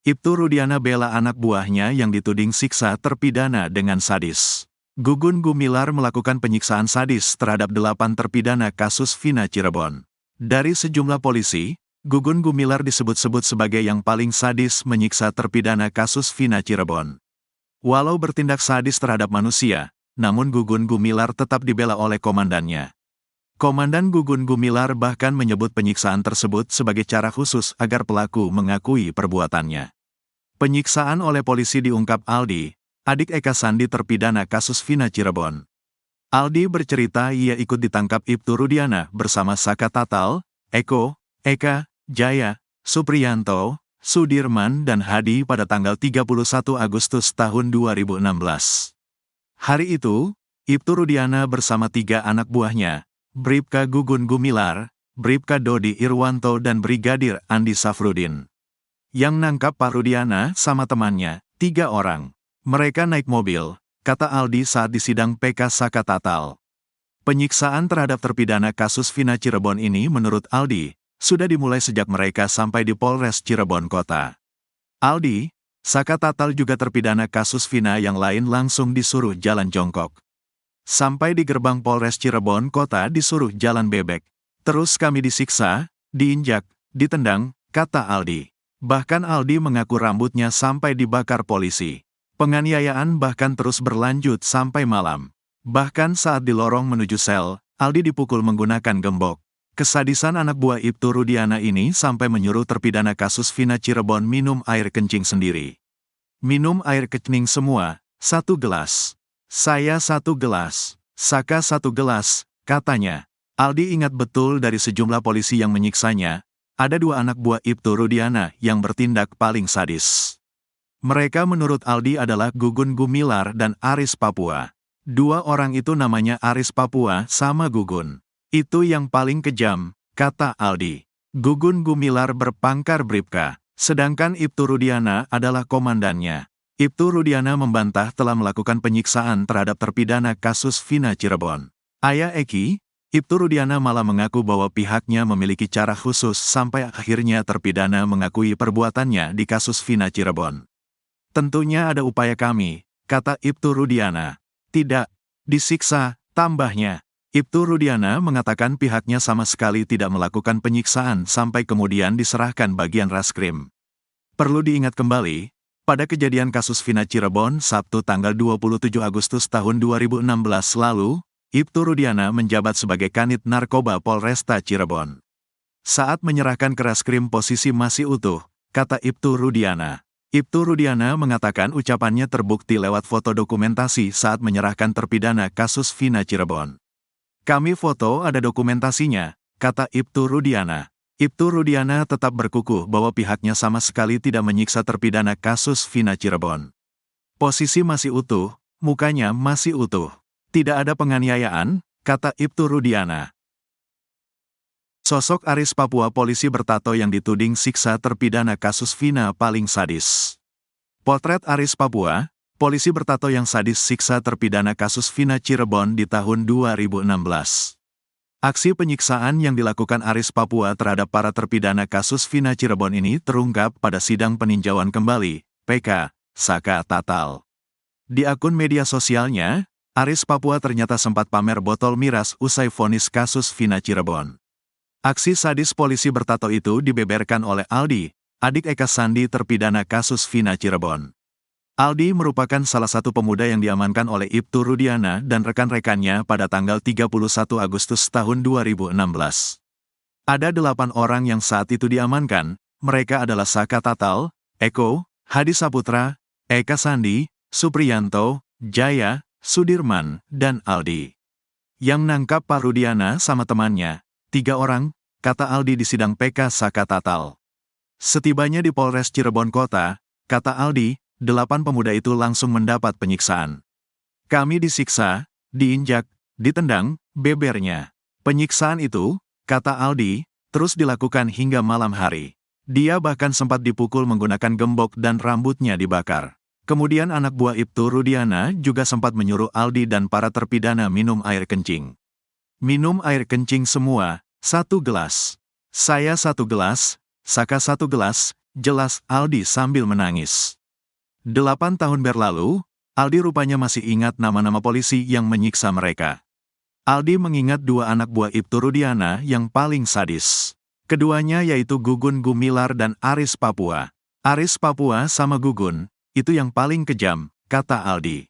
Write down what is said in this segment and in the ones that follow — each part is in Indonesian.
Ibtu Rudiana bela anak buahnya yang dituding siksa terpidana dengan sadis. Gugun Gumilar melakukan penyiksaan sadis terhadap 8 terpidana kasus Vina Cirebon. Dari sejumlah polisi, Gugun Gumilar disebut-sebut sebagai yang paling sadis menyiksa terpidana kasus Vina Cirebon. Walau bertindak sadis terhadap manusia, namun Gugun Gumilar tetap dibela oleh komandannya. Komandan Gugun Gumilar bahkan menyebut penyiksaan tersebut sebagai cara khusus agar pelaku mengakui perbuatannya. Penyiksaan oleh polisi diungkap Aldi, adik Eka Sandi terpidana kasus Vina Cirebon. Aldi bercerita ia ikut ditangkap Ibtu Rudiana bersama Saka Tatal, Eko, Eka, Jaya, Supriyanto, Sudirman dan Hadi pada tanggal 31 Agustus tahun 2016. Hari itu, Ibtu Rudiana bersama 3 anak buahnya, Bribka Gugun Gumilar, Bribka Dodi Irwanto dan Brigadir Andi Safrudin. Yang nangkap Pak Rudiana sama temannya, 3 orang. Mereka naik mobil, kata Aldi saat disidang PK Saka Tatal. Penyiksaan terhadap terpidana kasus Vina Cirebon ini menurut Aldi, sudah dimulai sejak mereka sampai di Polres Cirebon Kota. Aldi, Saka Tatal juga terpidana kasus Vina yang lain langsung disuruh jalan jongkok. Sampai di gerbang Polres Cirebon Kota disuruh jalan bebek. Terus kami disiksa, diinjak, ditendang, kata Aldi. Bahkan Aldi mengaku rambutnya sampai dibakar polisi. Penganiayaan bahkan terus berlanjut sampai malam. Bahkan saat di lorong menuju sel, Aldi dipukul menggunakan gembok. Kesadisan anak buah Ibtu Rudiana ini sampai menyuruh terpidana kasus Vina Cirebon minum air kencing sendiri. Minum air kencing semua, 1 gelas. Saya 1 gelas, Saka 1 gelas, katanya. Aldi ingat betul dari sejumlah polisi yang menyiksanya, ada 2 anak buah Ibtu Rudiana yang bertindak paling sadis. Mereka menurut Aldi adalah Gugun Gumilar dan Aris Papua. 2 orang itu namanya Aris Papua sama Gugun. Itu yang paling kejam, kata Aldi. Gugun Gumilar berpangkat Bribka, sedangkan Ibtu Rudiana adalah komandannya. Ibtu Rudiana membantah telah melakukan penyiksaan terhadap terpidana kasus Vina Cirebon. Ayah Eki, Ibtu Rudiana malah mengaku bahwa pihaknya memiliki cara khusus sampai akhirnya terpidana mengakui perbuatannya di kasus Vina Cirebon. Tentunya ada upaya kami, kata Ibtu Rudiana. Tidak, disiksa, tambahnya. Ibtu Rudiana mengatakan pihaknya sama sekali tidak melakukan penyiksaan sampai kemudian diserahkan bagian Raskrim. Perlu diingat kembali, pada kejadian kasus Vina Cirebon Sabtu tanggal 27 Agustus tahun 2016 lalu, Ibtu Rudiana menjabat sebagai Kanit Narkoba Polresta Cirebon. Saat menyerahkan ke Raskrim posisi masih utuh, kata Ibtu Rudiana. Ibtu Rudiana mengatakan ucapannya terbukti lewat foto dokumentasi saat menyerahkan terpidana kasus Vina Cirebon. Kami foto ada dokumentasinya, kata Ibtu Rudiana. Ibtu Rudiana tetap berkukuh bahwa pihaknya sama sekali tidak menyiksa terpidana kasus Vina Cirebon. Posisi masih utuh, mukanya masih utuh. Tidak ada penganiayaan, kata Ibtu Rudiana. Sosok Aris Papua polisi bertato yang dituding siksa terpidana kasus Vina paling sadis. Potret Aris Papua, polisi bertato yang sadis siksa terpidana kasus Vina Cirebon di tahun 2016. Aksi penyiksaan yang dilakukan Aris Papua terhadap para terpidana kasus Vina Cirebon ini terungkap pada sidang peninjauan kembali, PK, Saka Tatal. Di akun media sosialnya, Aris Papua ternyata sempat pamer botol miras usai vonis kasus Vina Cirebon. Aksi sadis polisi bertato itu dibeberkan oleh Aldi, adik Eka Sandi terpidana kasus Vina Cirebon. Aldi merupakan salah satu pemuda yang diamankan oleh Ibtu Rudiana dan rekan-rekannya pada tanggal 31 Agustus tahun 2016. Ada 8 orang yang saat itu diamankan, mereka adalah Saka Tatal, Eko, Hadi Saputra, Eka Sandi, Supriyanto, Jaya, Sudirman, dan Aldi. Yang nangkap Pak Rudiana sama temannya, 3 orang, kata Aldi di sidang PK Saka Tatal. Setibanya di Polres Cirebon Kota, kata Aldi, 8 pemuda itu langsung mendapat penyiksaan. Kami disiksa, diinjak, ditendang, bebernya. Penyiksaan itu, kata Aldi, terus dilakukan hingga malam hari. Dia bahkan sempat dipukul menggunakan gembok dan rambutnya dibakar. Kemudian anak buah Ibtu Rudiana juga sempat menyuruh Aldi dan para terpidana minum air kencing. Minum air kencing semua, 1 gelas. Saya 1 gelas, Saka 1 gelas, jelas Aldi sambil menangis. 8 tahun berlalu, Aldi rupanya masih ingat nama-nama polisi yang menyiksa mereka. Aldi mengingat dua anak buah Ibtu Rudiana yang paling sadis. Keduanya yaitu Gugun Gumilar dan Aris Papua. Aris Papua sama Gugun, itu yang paling kejam, kata Aldi.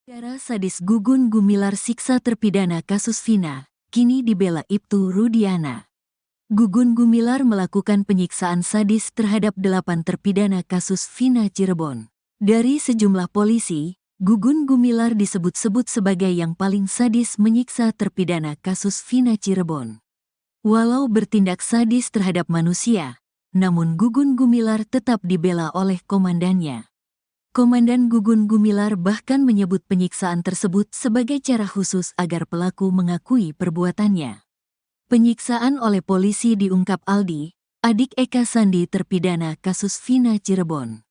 Cara sadis Gugun Gumilar siksa terpidana kasus Vina, kini dibela Ibtu Rudiana. Gugun Gumilar melakukan penyiksaan sadis terhadap 8 terpidana kasus Vina Cirebon. Dari sejumlah polisi, Gugun Gumilar disebut-sebut sebagai yang paling sadis menyiksa terpidana kasus Vina Cirebon. Walau bertindak sadis terhadap manusia, namun Gugun Gumilar tetap dibela oleh komandannya. Komandan Gugun Gumilar bahkan menyebut penyiksaan tersebut sebagai cara khusus agar pelaku mengakui perbuatannya. Penyiksaan oleh polisi diungkap Aldi, adik Eka Sandi terpidana kasus Vina Cirebon.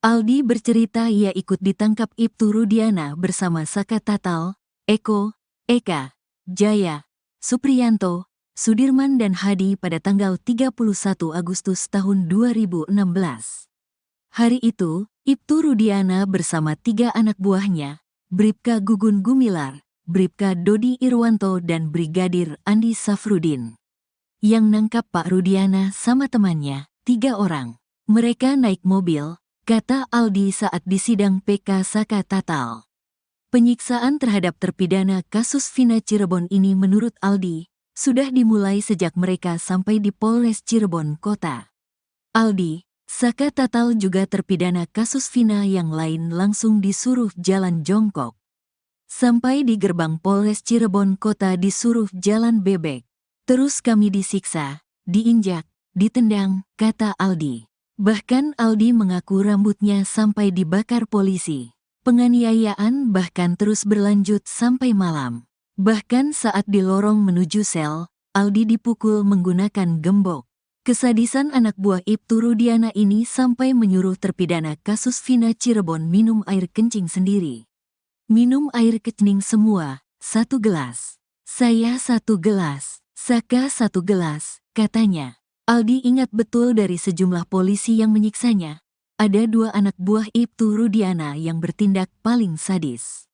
Aldi bercerita ia ikut ditangkap Ibtu Rudiana bersama Saka Tatal, Eko, Eka, Jaya, Supriyanto, Sudirman dan Hadi pada tanggal 31 Agustus tahun 2016. Hari itu, Ibtu Rudiana bersama 3 anak buahnya, Bribka Gugun Gumilar, Bribka Dodi Irwanto dan Brigadir Andi Safrudin. Yang nangkap Pak Rudiana sama temannya, 3 orang. Mereka naik mobil, kata Aldi saat disidang PK Saka Tatal. Penyiksaan terhadap terpidana kasus Vina Cirebon ini menurut Aldi, sudah dimulai sejak mereka sampai di Polres Cirebon Kota. Aldi, Saka Tatal juga terpidana kasus Vina yang lain langsung disuruh jalan jongkok. Sampai di gerbang Polres Cirebon Kota disuruh jalan bebek. Terus kami disiksa, diinjak, ditendang, kata Aldi. Bahkan Aldi mengaku rambutnya sampai dibakar polisi. Penganiayaan bahkan terus berlanjut sampai malam. Bahkan saat di lorong menuju sel, Aldi dipukul menggunakan gembok. Kesadisan anak buah Ibtu Rudiana ini sampai menyuruh terpidana kasus Vina Cirebon minum air kencing sendiri. Minum air kencing semua, 1 gelas. Saya 1 gelas, Saka 1 gelas, katanya. Aldi ingat betul dari sejumlah polisi yang menyiksanya. Ada 2 anak buah Ibtu Rudiana yang bertindak paling sadis.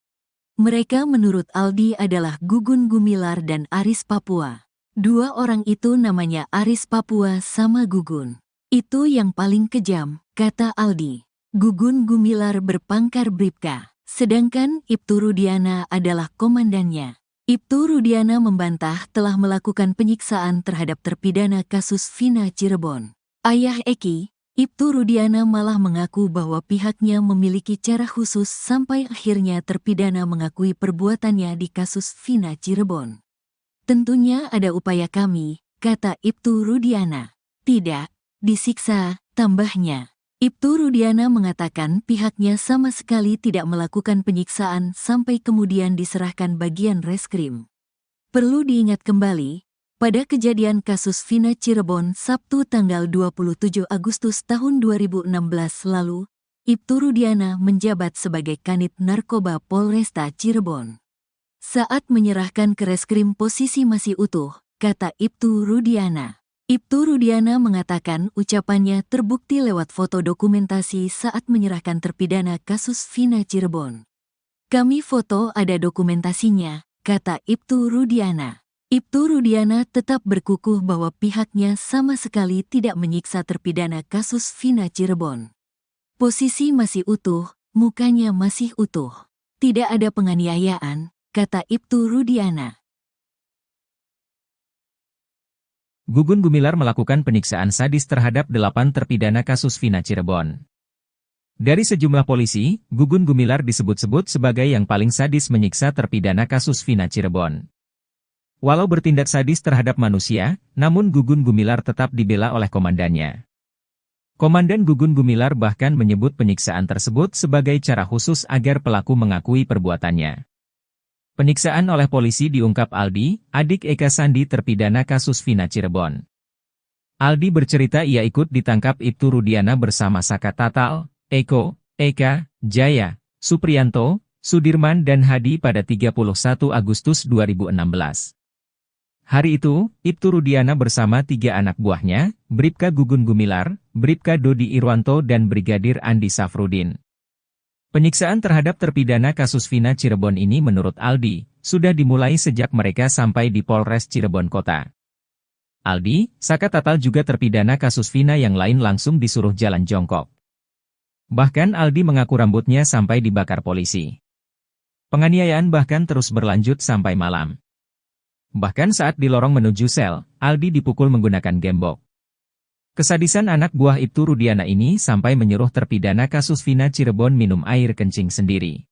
Mereka menurut Aldi adalah Gugun Gumilar dan Aris Papua. 2 orang itu namanya Aris Papua sama Gugun. Itu yang paling kejam, kata Aldi. Gugun Gumilar berpangkat Bribka. Sedangkan Ibtu Rudiana adalah komandannya. Ibtu Rudiana membantah telah melakukan penyiksaan terhadap terpidana kasus Vina Cirebon. Ayah Eki, Ibtu Rudiana malah mengaku bahwa pihaknya memiliki cara khusus sampai akhirnya terpidana mengakui perbuatannya di kasus Vina Cirebon. Tentunya ada upaya kami, kata Ibtu Rudiana. Tidak, disiksa, tambahnya. Ibtu Rudiana mengatakan pihaknya sama sekali tidak melakukan penyiksaan sampai kemudian diserahkan bagian reskrim. Perlu diingat kembali, pada kejadian kasus Vina Cirebon Sabtu tanggal 27 Agustus tahun 2016 lalu, Ibtu Rudiana menjabat sebagai Kanit Narkoba Polresta Cirebon. Saat menyerahkan ke reskrim posisi masih utuh, kata Ibtu Rudiana. Ibtu Rudiana mengatakan ucapannya terbukti lewat foto dokumentasi saat menyerahkan terpidana kasus Vina Cirebon. Kami foto ada dokumentasinya, kata Ibtu Rudiana. Ibtu Rudiana tetap berkukuh bahwa pihaknya sama sekali tidak menyiksa terpidana kasus Vina Cirebon. Posisi masih utuh, mukanya masih utuh. Tidak ada penganiayaan, kata Ibtu Rudiana. Gugun Gumilar melakukan penyiksaan sadis terhadap 8 terpidana kasus Vina Cirebon. Dari sejumlah polisi, Gugun Gumilar disebut-sebut sebagai yang paling sadis menyiksa terpidana kasus Vina Cirebon. Walau bertindak sadis terhadap manusia, namun Gugun Gumilar tetap dibela oleh komandannya. Komandan Gugun Gumilar bahkan menyebut penyiksaan tersebut sebagai cara khusus agar pelaku mengakui perbuatannya. Penyiksaan oleh polisi diungkap Aldi, adik Eka Sandi terpidana kasus Vina Cirebon. Aldi bercerita ia ikut ditangkap Ibtu Rudiana bersama Saka Tatal, Eko, Eka, Jaya, Supriyanto, Sudirman dan Hadi pada 31 Agustus 2016. Hari itu, Ibtu Rudiana bersama 3 anak buahnya, Bribka Gugun Gumilar, Bribka Dodi Irwanto dan Brigadir Andi Safrudin. Penyiksaan terhadap terpidana kasus Vina Cirebon ini menurut Aldi, sudah dimulai sejak mereka sampai di Polres Cirebon Kota. Aldi, Saka Tatal juga terpidana kasus Vina yang lain langsung disuruh jalan jongkok. Bahkan Aldi mengaku rambutnya sampai dibakar polisi. Penganiayaan bahkan terus berlanjut sampai malam. Bahkan saat di lorong menuju sel, Aldi dipukul menggunakan gembok. Kesadisan anak buah Ibtu Rudiana ini sampai menyuruh terpidana kasus Vina Cirebon minum air kencing sendiri.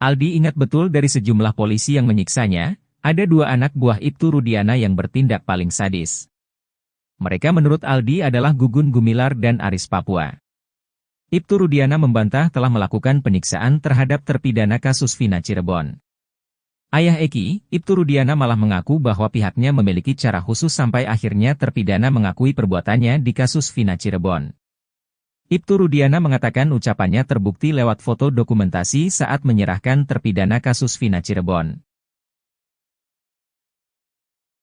Aldi ingat betul dari sejumlah polisi yang menyiksanya, ada 2 anak buah Ibtu Rudiana yang bertindak paling sadis. Mereka menurut Aldi adalah Gugun Gumilar dan Aris Papua. Ibtu Rudiana membantah telah melakukan penyiksaan terhadap terpidana kasus Vina Cirebon. Ayah Eki, Ibtu Rudiana malah mengaku bahwa pihaknya memiliki cara khusus sampai akhirnya terpidana mengakui perbuatannya di kasus Vina Cirebon. Ibtu Rudiana mengatakan ucapannya terbukti lewat foto dokumentasi saat menyerahkan terpidana kasus Vina Cirebon.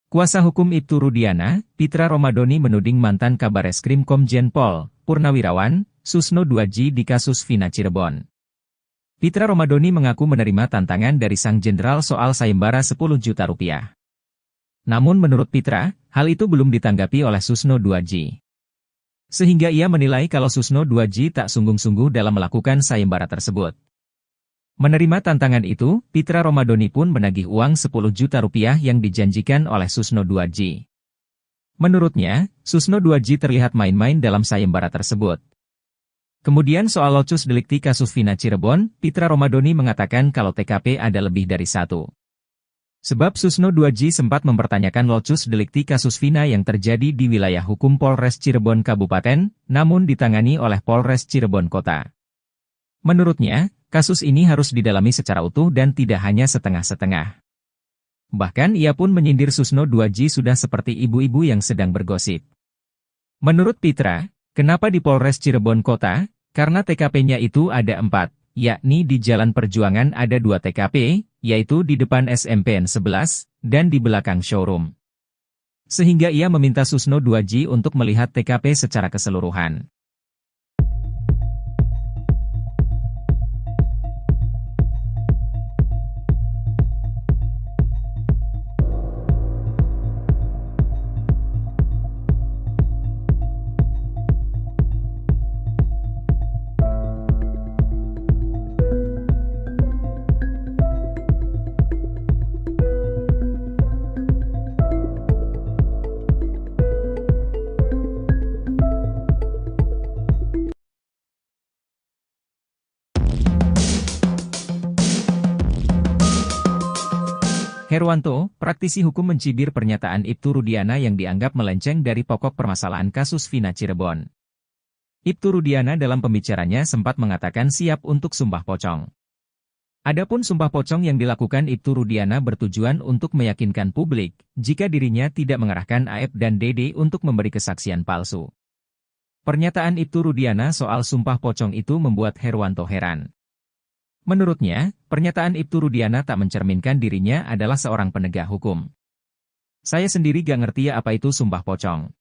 Kuasa hukum Ibtu Rudiana, Pitra Romadoni menuding mantan Kabareskrim Komjen Pol Purnawirawan Susno Duaji di kasus Vina Cirebon. Pitra Romadoni mengaku menerima tantangan dari sang jenderal soal sayembara 10 juta rupiah. Namun menurut Pitra, hal itu belum ditanggapi oleh Susno Duaji. Sehingga ia menilai kalau Susno Duaji tak sungguh-sungguh dalam melakukan sayembara tersebut. Menerima tantangan itu, Pitra Romadoni pun menagih uang 10 juta rupiah yang dijanjikan oleh Susno Duaji. Menurutnya, Susno Duaji terlihat main-main dalam sayembara tersebut. Kemudian soal locus delikti kasus Vina Cirebon, Pitra Romadoni mengatakan kalau TKP ada lebih dari 1. Sebab Susno Duaji sempat mempertanyakan locus delikti kasus Vina yang terjadi di wilayah hukum Polres Cirebon Kabupaten, namun ditangani oleh Polres Cirebon Kota. Menurutnya, kasus ini harus didalami secara utuh dan tidak hanya setengah-setengah. Bahkan ia pun menyindir Susno Duaji sudah seperti ibu-ibu yang sedang bergosip. Menurut Pitra, kenapa di Polres Cirebon Kota? Karena TKP-nya itu ada 4, yakni di Jalan Perjuangan ada 2 TKP, yaitu di depan SMPN 11, dan di belakang showroom. Sehingga ia meminta Susno Duaji untuk melihat TKP secara keseluruhan. Herwanto, praktisi hukum mencibir pernyataan Ibtu Rudiana yang dianggap melenceng dari pokok permasalahan kasus Vina Cirebon. Ibtu Rudiana dalam pembicaranya sempat mengatakan siap untuk sumpah pocong. Adapun sumpah pocong yang dilakukan Ibtu Rudiana bertujuan untuk meyakinkan publik, jika dirinya tidak mengarahkan Aep dan Dede untuk memberi kesaksian palsu. Pernyataan Ibtu Rudiana soal sumpah pocong itu membuat Herwanto heran. Menurutnya, pernyataan Ibtu Rudiana tak mencerminkan dirinya adalah seorang penegak hukum. Saya sendiri gak ngerti apa itu sumpah pocong.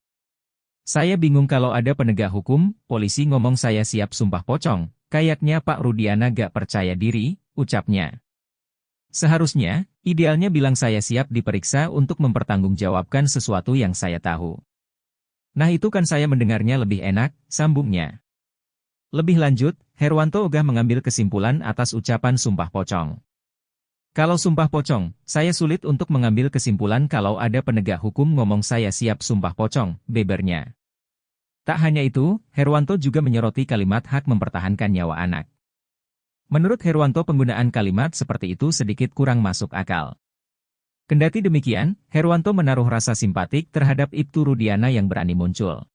Saya bingung kalau ada penegak hukum, polisi ngomong saya siap sumpah pocong, kayaknya Pak Rudiana gak percaya diri, ucapnya. Seharusnya, idealnya bilang saya siap diperiksa untuk mempertanggungjawabkan sesuatu yang saya tahu. Nah itu kan saya mendengarnya lebih enak, sambungnya. Lebih lanjut, Herwanto ogah mengambil kesimpulan atas ucapan sumpah pocong. Kalau sumpah pocong, saya sulit untuk mengambil kesimpulan kalau ada penegak hukum ngomong saya siap sumpah pocong, bebernya. Tak hanya itu, Herwanto juga menyoroti kalimat hak mempertahankan nyawa anak. Menurut Herwanto penggunaan kalimat seperti itu sedikit kurang masuk akal. Kendati demikian, Herwanto menaruh rasa simpatik terhadap Ibtu Rudiana yang berani muncul.